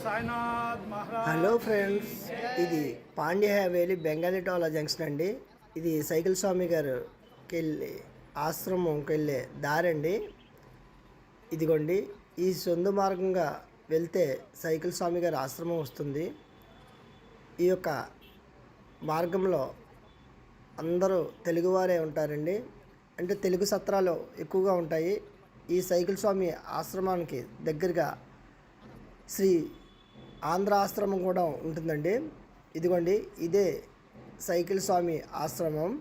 Hello friends, ఇది Pandya Haveli Bengalitola junction అండి. ఇది సైకిల్ స్వామి గారికి వెళ్ళి ఆశ్రమంకి వెళ్ళే దారండి. ఇదిగోండి, ఈ సొంత మార్గంగా వెళ్తే సైకిల్ స్వామి గారి ఆశ్రమం వస్తుంది. ఈ యొక్క మార్గంలో అందరూ తెలుగువారే ఉంటారండి. అంటే తెలుగు సత్రాలు ఎక్కువగా ఉంటాయి. ఈ సైకిల్ స్వామి ఆశ్రమానికి దగ్గరగా శ్రీ ఆంధ్ర ఆశ్రమం కూడా ఉంటుందండి. ఇదిగోండి, ఇదే సైకిల్ స్వామి ఆశ్రమం.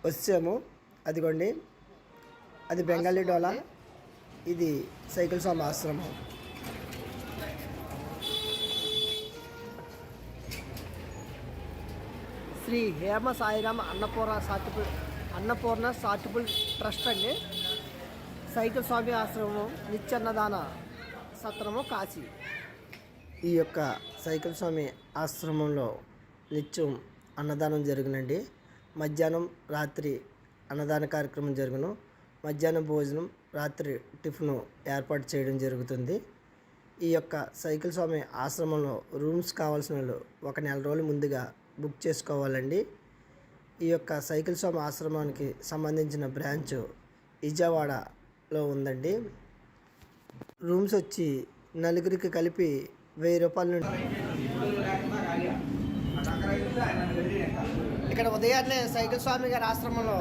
వచ్చాము, అదిగోండి, అది బెంగాలీ డోలా, ఇది సైకిల్ స్వామి ఆశ్రమం. శ్రీ హేమ సాయిరామ్ అన్నపూర్ణ చారిటబుల్ ట్రస్ట్ అండి. సైకిల్ స్వామి ఆశ్రమం, నిత్యన్నదాన సత్రము, కాశీ. ఈ యొక్క సైకిల్ స్వామి ఆశ్రమంలో నిత్యం అన్నదానం జరుగునండి. మధ్యాహ్నం రాత్రి అన్నదాన కార్యక్రమం జరుగును. మధ్యాహ్నం భోజనం, రాత్రి టిఫిన్ ఏర్పాటు చేయడం జరుగుతుంది. ఈ యొక్క సైకిల్ స్వామి ఆశ్రమంలో రూమ్స్ కావాల్సిన వాళ్ళు 1 నెల రోజుల ముందుగా బుక్ చేసుకోవాలండి. ఈ యొక్క సైకిల్ స్వామి ఆశ్రమానికి సంబంధించిన బ్రాంచ్ విజయవాడలో ఉందండి. రూమ్స్ వచ్చి నలుగురికి కలిపి 1000 రూపాయల నుండి. ఇక్కడ ఉదయాన్నే సైకిల్ స్వామి గారి ఆశ్రమంలో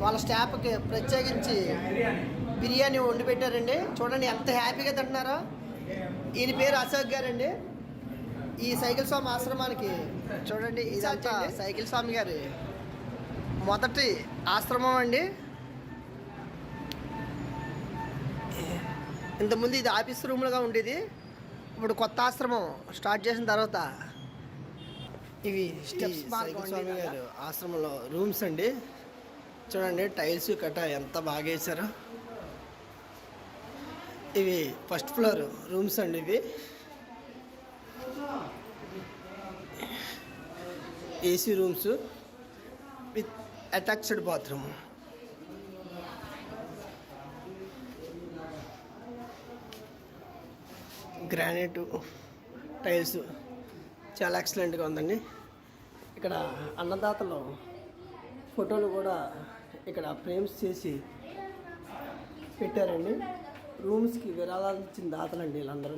వాళ్ళ స్టాఫ్కి ప్రత్యేకించి బిర్యానీ వండి పెట్టారండి. చూడండి ఎంత హ్యాపీగా తింటున్నారో. ఈయన పేరు అశోక్ గారండి. ఈ సైకిల్ స్వామి ఆశ్రమానికి చూడండి, ఇదంతా సైకిల్ స్వామి గారి మొదటి ఆశ్రమం అండి. ఇంతకుముందు ఇది ఆఫీస్ రూమ్లుగా ఉండేది. ఇప్పుడు కొత్త ఆశ్రమం స్టార్ట్ చేసిన తర్వాత ఇవి స్టెప్స్ స్వామి గారు ఆశ్రమంలో రూమ్స్ అండి. చూడండి, టైల్స్ కట్ట ఎంత బాగా వేసారో. ఇవి ఫస్ట్ ఫ్లోర్ రూమ్స్ అండి. ఇవి AC rooms with attached bathroom. Granite tiles చాలా ఎక్సలెంట్గా ఉందండి. ఇక్కడ అన్నదాతలు ఫోటోలు కూడా ఇక్కడ ఫ్రేమ్స్ చేసి పెట్టారండి. రూమ్స్కి విరాళాలు ఇచ్చిన దాతలండి వీళ్ళందరూ.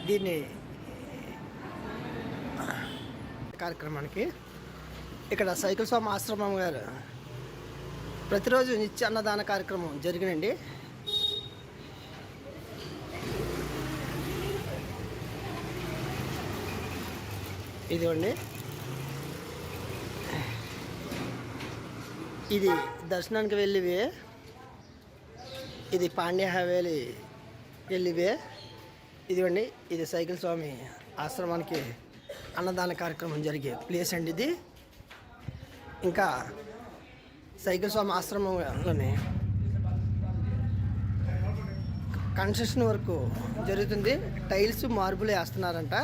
దీన్ని కార్యక్రమానికి ఇక్కడ సైకిల్ స్వామి ఆశ్రమం గారు ప్రతిరోజు నిత్య అన్నదాన కార్యక్రమం జరిగినండి. ఇదిగోండి, ఇది దర్శనానికి వెళ్ళివే, ఇది పాండ్య హవేలీ వెళ్ళివే. ఇదిగోండి, ఇది సైకిల్ స్వామి ఆశ్రమానికి అన్నదాన కార్యక్రమం జరిగే ప్లేస్ అండి ఇది. ఇంకా సైకిల్ స్వామి ఆశ్రమంలోని కన్స్ట్రక్షన్ వర్క్ జరుగుతుంది. టైల్స్, మార్బుల్ వేస్తున్నారంట.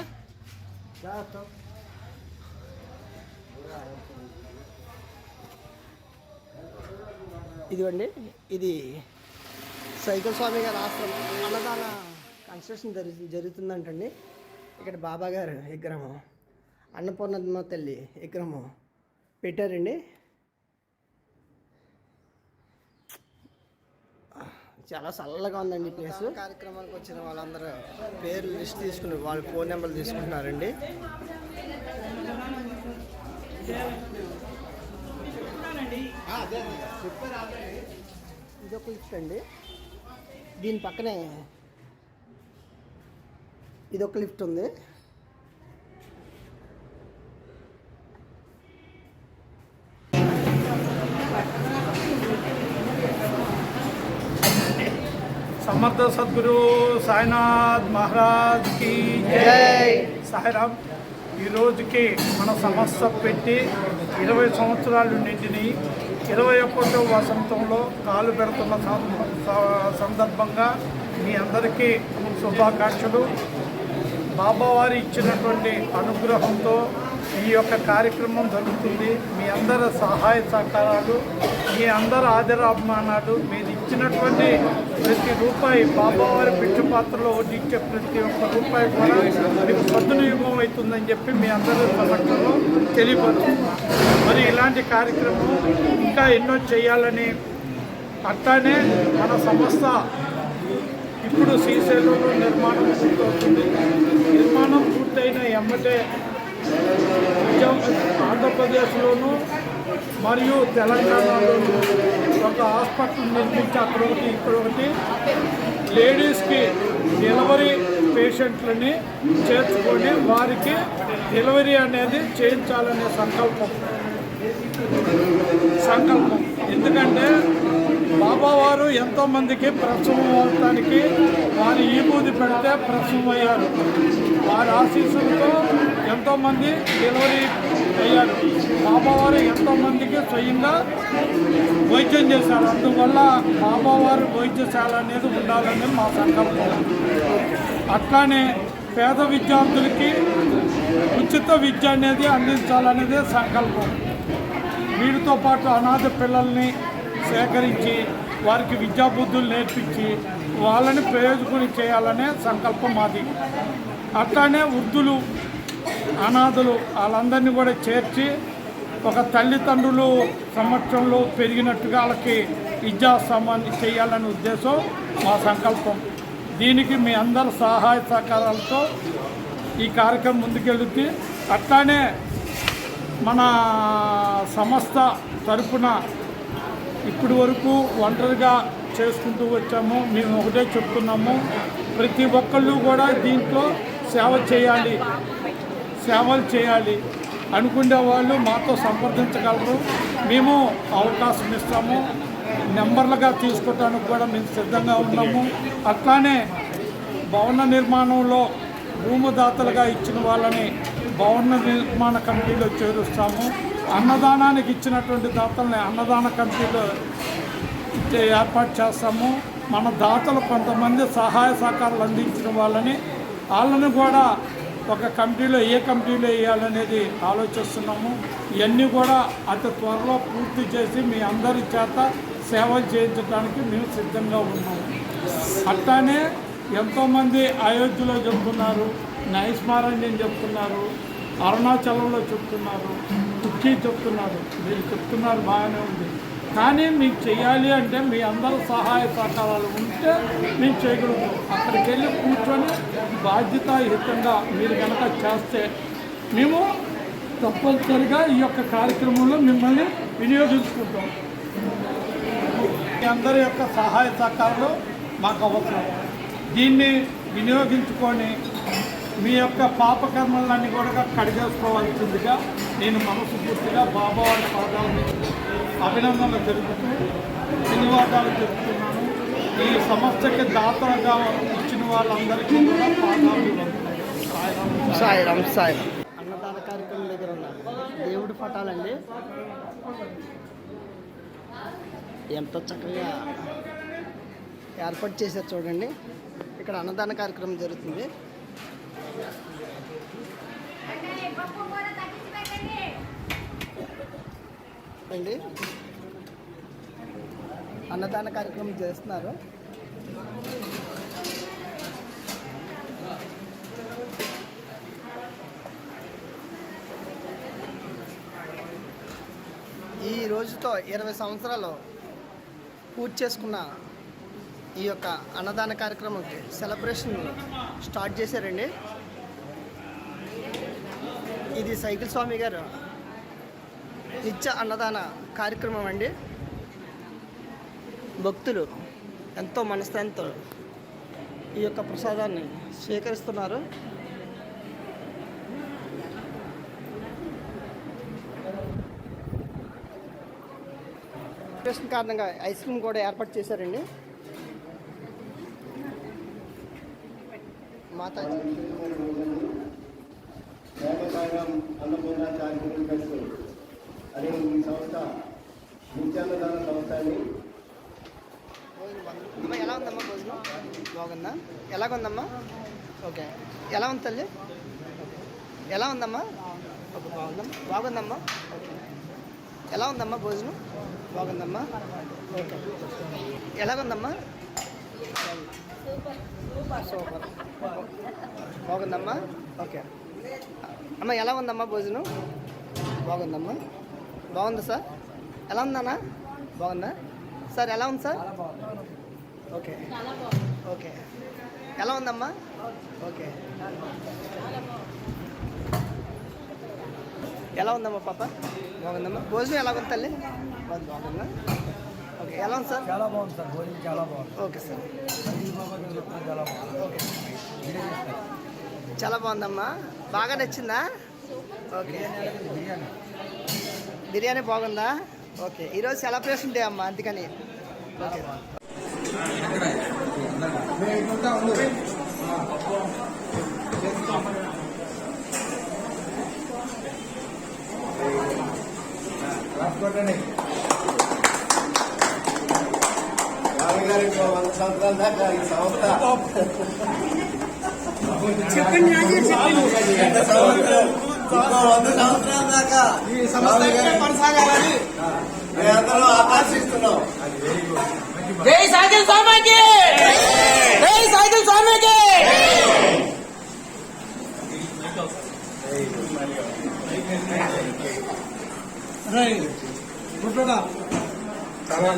ఇదిగోండి, ఇది సైకిల్ స్వామి గారి ఆశ్రమం అన్నదాన కన్స్ట్రక్షన్ జరుగుతుందంటండి. ఇక్కడ బాబా గారు విగ్రహం, అన్నపూర్ణమ్మ తల్లి విగ్రహం పెట్టారండి. చాలా చల్లగా ఉందండి ప్లేస్. కార్యక్రమానికి వచ్చిన వాళ్ళందరూ పేర్లు లిస్ట్ తీసుకుని వాళ్ళ ఫోన్ నెంబర్లు తీసుకుంటున్నారండి. ఇదొక లిఫ్ట్ అండి. దీని పక్కనే ఇదొక లిఫ్ట్ ఉంది. సమర్థ సద్గురు సాయినాథ్ మహారాజ్ కి జై. సాయిరామ్. ఈ రోజుకి మన సంస్థ పెట్టి 20 సంవత్సరాలు నిండిని. 21వ వసంతంలో కాలు పెడుతున్న సందర్భంగా మీ అందరికీ శుభాకాంక్షలు. బాబావారు ఇచ్చినటువంటి అనుగ్రహంతో ఈ యొక్క కార్యక్రమం జరుగుతుంది. మీ అందరి సహాయ సహకారాలు, మీ అందరి ఆదరాభిమానాలు, మీరు ఇచ్చినటువంటి ప్రతి రూపాయి బాబావారి పిచ్చు పాత్రలో వడ్డించే ప్రతి ఒక్క రూపాయి కూడా మీకు సద్వినియోగం అవుతుందని చెప్పి మీ అందరి సమక్షంలో తెలియపరుస్తున్నాను. మరి ఇలాంటి కార్యక్రమం ఇంకా ఎన్నో చేయాలని, అట్లానే మన సంస్థ ఇప్పుడు శ్రీశైలంలో నిర్మాణం పూర్తవుతుంది. నిర్మాణం పూర్తయిన ఎమ్మటే ఆంధ్రప్రదేశ్లోను మరియు తెలంగాణలోను ఒక హాస్పిటల్ నిర్మించి అక్కడ ఒకటి ఇక్కడ ఒకటి లేడీస్కి డెలివరీ పేషెంట్లని చేర్చుకొని వారికి డెలివరీ అనేది చేయించాలనే సంకల్పం. ఎందుకంటే బాబావారు ఎంతోమందికి ప్రసవం అవడానికి వారి ఈబూది పెడితే ప్రసవం అయ్యారు. వారి ఆశీస్సులతో ఎంతోమంది డెలివరీ అయ్యారు. బాబావారు ఎంతోమందికి స్వయంగా వైద్యం చేశారు. అందువల్ల బాబావారు వైద్యశాల అనేది ఉండాలని మా సంకల్పం. అట్లానే పేద విద్యార్థులకి ఉచిత విద్య అనేది అందించాలనేదే సంకల్పం. వీటితో పాటు అనాథ పిల్లల్ని సేకరించి వారికి విద్యాబుద్ధులు నేర్పించి వాళ్ళని ప్రయోజకుని చేయాలనే సంకల్పం మాది. అట్లానే వృద్ధులు, అనాథులు వాళ్ళందరినీ కూడా చేర్చి ఒక తల్లిదండ్రులు సంవత్సరంలో పెరిగినట్టుగా వాళ్ళకి విద్యా సమాన్ని చేయాలనే ఉద్దేశం మా సంకల్పం. దీనికి మీ అందరి సహాయ సహకారాలతో ఈ కార్యక్రమం ముందుకెళ్తుంది. అట్లానే మన సంస్థ తరపున ఇప్పటి వరకు ఒంటరిగా చేసుకుంటూ వచ్చాము. మేము ఒకటే చెప్తున్నాము, ప్రతి ఒక్కళ్ళు కూడా దీంట్లో సేవలు చేయాలి అనుకునే వాళ్ళు మాతో సంప్రదించగలరు. మేము అవకాశం ఇస్తాము. నెంబర్లుగా తీసుకోవడానికి కూడా మేము సిద్ధంగా ఉన్నాము. అట్లానే భవన నిర్మాణంలో భూమిదాతలుగా ఇచ్చిన వాళ్ళని భవన నిర్మాణ కమిటీలో చేరుస్తాము. అన్నదానానికి ఇచ్చినటువంటి దాతల్ని అన్నదాన కమిటీలో ఏర్పాటు చేస్తాము. మన దాతలు కొంతమంది సహాయ సహకారాలు అందించిన వాళ్ళని కూడా ఒక కమిటీలో ఏ కమిటీలో వేయాలనేది ఆలోచిస్తున్నాము. ఇవన్నీ కూడా అతి త్వరలో పూర్తి చేసి మీ అందరి చేత సేవలు చేయించడానికి మేము సిద్ధంగా ఉన్నాము. అట్లానే ఎంతోమంది అయోధ్యలో చెప్తున్నారు, నైస్మారణ్యం చెప్తున్నారు, అరుణాచలంలో చెప్తున్నారు, కుర్చీ చెప్తున్నారు. మీరు చెప్తున్నారు బాగానే ఉంది, కానీ మీకు చేయాలి అంటే మీ అందరూ సహాయ సహకారాలు ఉంటే మేము చేయగలుగుతాం. అక్కడికి వెళ్ళి కూర్చొని బాధ్యతాయుతంగా మీరు కనుక చేస్తే మేము తప్పనిసరిగా ఈ యొక్క కార్యక్రమంలో మిమ్మల్ని వినియోగించుకుంటాం. మీ అందరి యొక్క సహాయ సహకారాలు మాకు అవసరం. దీన్ని వినియోగించుకొని మీ యొక్క పాపకర్మలన్నీ కూడా కడిగేసుకోవాల్సిందిగా నేను మనస్ఫూర్తిగా బాబావారి పాదాలని అభినందనలు తెలుపుతూ ధన్యవాదాలు చెప్తున్నాను. ఈ సంస్థకి దాతగా ఇచ్చిన వాళ్ళందరికీ కూడా పాదాలు సాయిరామ్. అన్నదాన కార్యక్రమం దగ్గర ఉన్న దేవుడి పటాలండి ఎంత చక్కగా ఏర్పాటు చేశారు చూడండి. ఇక్కడ అన్నదాన కార్యక్రమం జరుగుతుంది. అండి అన్నదాన కార్యక్రమం చేస్తున్నారు. ఈ రోజుతో 20 సంవత్సరాలు పూర్తి చేసుకున్న ఈ యొక్క అన్నదాన కార్యక్రమం సెలబ్రేషన్ స్టార్ట్ చేశారండి. ఇది సైకిల్ స్వామి గారు నిత్య అన్నదాన కార్యక్రమం అండి. భక్తులు ఎంతో మనస్థానంతో ఈ యొక్క ప్రసాదాన్ని స్వీకరిస్తున్నారు. కారణంగా ఐస్ క్రీమ్ కూడా ఏర్పాటు చేశారండి. మాతాజీ అన్నపూర్ణ చారిటబుల్ ట్రస్ట్ అనే ఈ సంస్థ నిత్యాన్నదాన సంస్థ అని అమ్మ ఎలా ఉందమ్మా భోజనం? బాగుందా? ఎలాగుందమ్మా? ఓకే. ఎలా ఉంది తల్లి? ఎలా ఉందమ్మా? ఓకే బాగుందమ్మా. బాగుందమ్మా? ఓకే. ఎలా ఉందమ్మా భోజనం? బాగుందమ్మా? ఓకే. ఎలాగుందమ్మా? సూపర్. బాగుందమ్మా? ఓకే. అమ్మ ఎలా ఉందమ్మా భోజనం? బాగుందమ్మా? బాగుందా సార్? ఎలా ఉందన్నా? బాగుందా సార్? ఎలా ఉంది సార్? Okay okay. ఎలా ఉందమ్మా? ఓకే. ఎలా ఉందమ్మా పాప? బాగుందమ్మా? భోజనం ఎలా ఉంది తల్లి? బాగుందా? ఓకే. ఎలా ఉంది సార్? చాలా బాగుంది సార్, భోజనం చాలా బాగుంది. Okay sir. చాలా బాగుంది. ఓకే. చాలా బాగుందమ్మా. బాగా నచ్చిందా? ఓకే. బిర్యానీ బిర్యానీ బాగుందా? ఓకే. ఈరోజు సెలబ్రేషన్ డే అమ్మా, అందుకని. ఓకే. రామగారి 100 సంవత్సరాల దాకా ఈ సంస్థ ఇంకో 100 సంవత్సరాల దాకా ఈ సంస్థ కొనసాగాలని మేమందరం ఆకాంక్షిస్తున్నాం. జై సాయిల్ స్వామికి, జై సాయిల్ స్వామికి. గుడ్డోడా చాలా